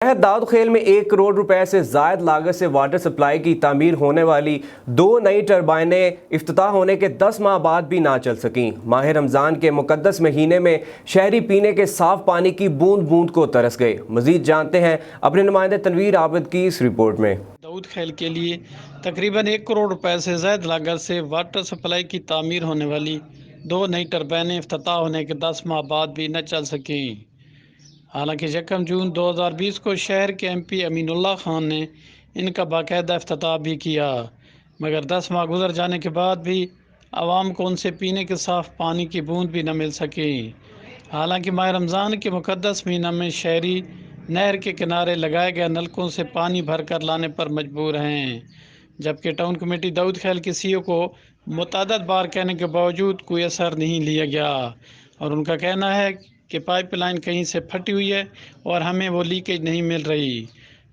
شہر داؤد خیل میں 1 کروڑ روپے سے زائد لاگت سے واٹر سپلائی کی تعمیر ہونے والی 2 نئی ٹربائنیں افتتاح ہونے کے 10 ماہ بعد بھی نہ چل سکیں۔ ماہ رمضان کے مقدس مہینے میں شہری پینے کے صاف پانی کی بوند بوند کو ترس گئے۔ مزید جانتے ہیں اپنے نمائندے تنویر عابد کی اس رپورٹ میں۔ داؤد خیل کے لیے تقریباً 1 کروڑ روپے سے زائد لاگت سے واٹر سپلائی کی تعمیر ہونے والی 2 نئی ٹربائنیں افتتاح ہونے کے 10 ماہ بعد بھی نہ چل سکیں۔ حالانکہ 1 جون 2020 کو شہر کے ایم پی امین اللہ خان نے ان کا باقاعدہ افتتاح بھی کیا، مگر 10 ماہ گزر جانے کے بعد بھی عوام کو ان سے پینے کے صاف پانی کی بوند بھی نہ مل سکی۔ حالانکہ ماہ رمضان کے مقدس مہینہ میں شہری نہر کے کنارے لگائے گئے نلکوں سے پانی بھر کر لانے پر مجبور ہیں، جبکہ ٹاؤن کمیٹی داؤد خیل کے سی او کو متعدد بار کہنے کے باوجود کوئی اثر نہیں لیا گیا، اور ان کا کہنا ہے کہ پائپ لائن کہیں سے پھٹی ہوئی ہے اور ہمیں وہ لیکیج نہیں مل رہی۔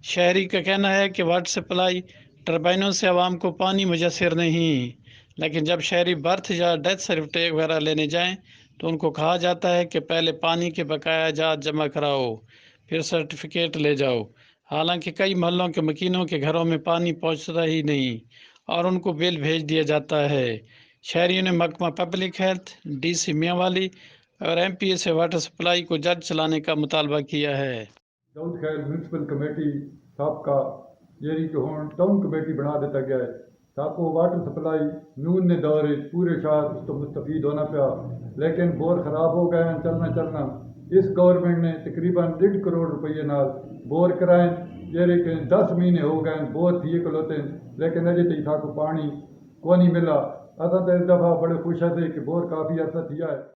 شہری کا کہنا ہے کہ واٹر سپلائی ٹربائنوں سے عوام کو پانی میسر نہیں، لیکن جب شہری برتھ یا ڈیتھ سرٹیفکیٹ وغیرہ لینے جائیں تو ان کو کہا جاتا ہے کہ پہلے پانی کے بقایا جات جمع کراؤ، پھر سرٹیفکیٹ لے جاؤ۔ حالانکہ کئی محلوں کے مکینوں کے گھروں میں پانی پہنچتا ہی نہیں اور ان کو بل بھیج دیا جاتا ہے۔ شہریوں نے محکمہ پبلک ہیلتھ، ڈی سی میاں والی اور ایم پی اے سے واٹر سپلائی کو جلد چلانے کا مطالبہ کیا ہے۔ داؤد خیل میونسپل کمیٹی سابقہ جیری کہ ہوں ٹاؤن کمیٹی بنا دیتا گیا ہے تاکہ واٹر سپلائی نون نے دور پورے شہر اس تو مستفید ہونا پیا، لیکن بور خراب ہو گئے ہیں چلنا اس گورنمنٹ نے تقریباً 1.5 کروڑ روپیے نال بور کرائیں، جیرے کہ 10 مہینے ہو گئے ہیں بور تھیے کلوتے ہیں، لیکن اجے تک تھا کو پانی کو نہیں ملا۔ اصل تو اس دفعہ بڑے خوش ہیں کہ بور کافی عرصہ تھیا ہے۔